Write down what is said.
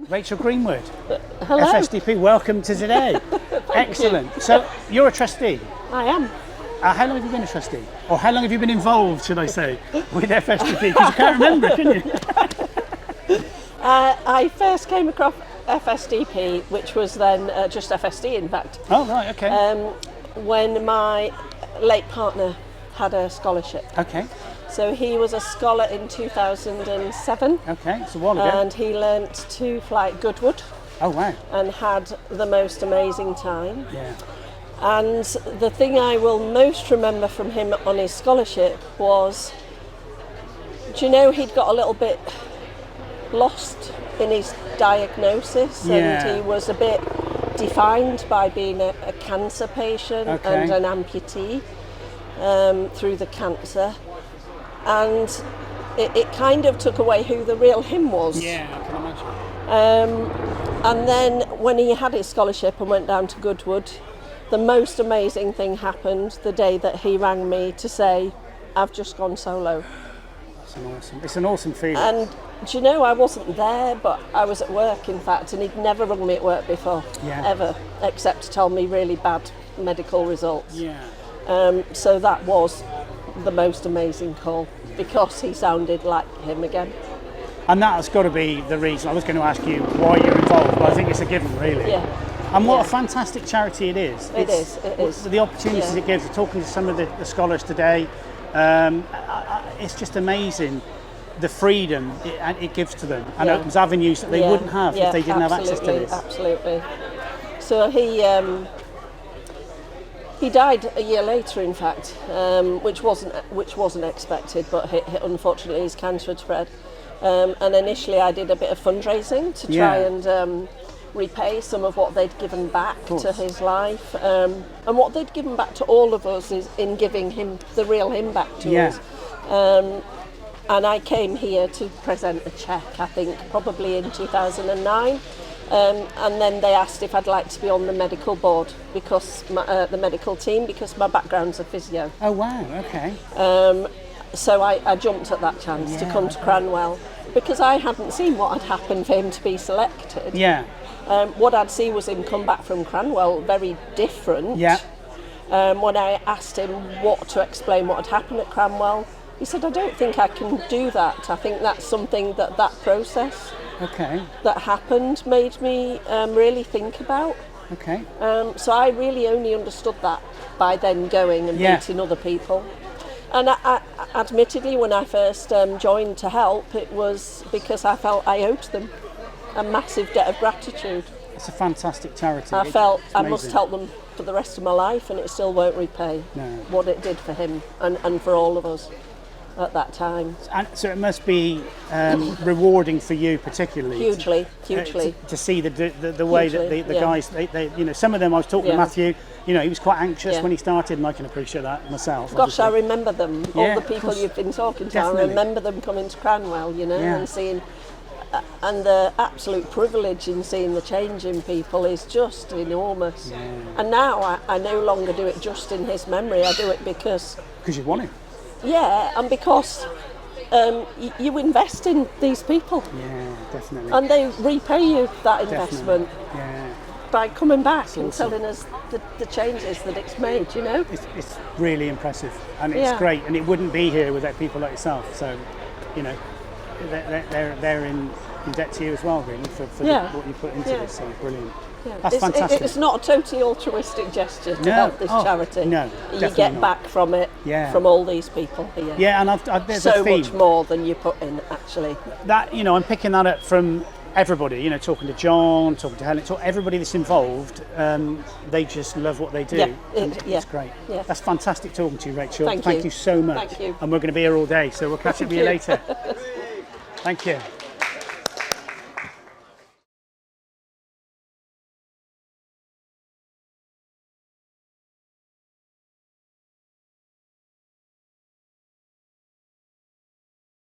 Rachel Greenwood, Hello. FSDP, welcome to today. Excellent. You. So you're a trustee? I am. How long have you been a trustee? Or how long have you been involved, should I say, with FSDP? Because you can't remember, can you? I first came across FSDP, which was then just FSD, in fact. Oh, right, okay. When my late partner had a scholarship. Okay. So he was a scholar in 2007. Okay, it's a while ago. And he learnt to fly at Goodwood. Oh, wow. And had the most amazing time. Yeah. And the thing I will most remember from him on his scholarship was, do you know, he'd got a little bit lost in his diagnosis, and he was a bit defined by being a cancer patient and an amputee through the cancer. And it kind of took away who the real him was. Yeah, I can imagine. And then when he had his scholarship and went down to Goodwood, the most amazing thing happened the day that he rang me to say, I've just gone solo. It's an awesome feeling. And do you know, I wasn't there, but I was at work, in fact, and he'd never rung me at work before, ever, except to tell me really bad medical results. Yeah. So that was the most amazing call, because he sounded like him again. And that's got to be the reason. I was going to ask you why you're involved, but I think it's a given, really. Yeah. And what a fantastic charity it is. It is. The opportunities it gives, talking to some of the scholars today, it's just amazing, the freedom it gives to them, and opens avenues that they wouldn't have if they didn't have access to this. Absolutely. So he died a year later, in fact, which wasn't expected, but unfortunately his cancer had spread. And initially I did a bit of fundraising to try and repay some of what they'd given back to his life, and what they'd given back to all of us is in giving him the real him back to us. And I came here to present a cheque, I think probably in 2009, and then they asked if I'd like to be on the medical board, because the medical team, because my background's a physio. Oh wow, okay. So I jumped at that chance to come to Cranwell, because I hadn't seen what had happened for him to be selected. Yeah. What I'd see was him come back from Cranwell very different. Yeah. When I asked him what to explain what had happened at Cranwell, he said, I don't think I can do that. I think that's something that process that happened made me really think about. Okay. So I really only understood that by then going and meeting other people. And I admittedly, when I first joined to help, it was because I felt I owed them a massive debt of gratitude. It's a fantastic charity. I felt I must help them for the rest of my life, and it still won't repay what it did for him and for all of us at that time. And so it must be rewarding for you, particularly. Hugely. To see the way that the guys, they, you know, some of them, I was talking to Matthew, you know, he was quite anxious when he started, and I can appreciate that myself. Gosh, obviously. I remember them, all the people you've been talking to. Definitely. I remember them coming to Cranwell, you know, and seeing, and the absolute privilege in seeing the change in people is just enormous. Yeah. And now I no longer do it just in his memory, I do it because you want him. Yeah, and because you invest in these people. Yeah, definitely. And they repay you that investment by coming back and telling us the changes that it's made, you know? It's really impressive, and it's great, and it wouldn't be here without people like yourself. So, you know, they're in debt to you as well, really, for what you put into this. So brilliant. Yeah. That's fantastic. It's not a totally altruistic gesture to help this charity. No, you get back from it from all these people here. Yeah, and there's so a theme. Much more than you put in, actually. That, you know, I'm picking that up from everybody. You know, talking to John, talking to Helen, everybody that's involved. They just love what they do. It's great. Yeah. That's fantastic talking to you, Rachel. Thank you so much. Thank you. And we're going to be here all day, so we'll catch up with you later. Thank you.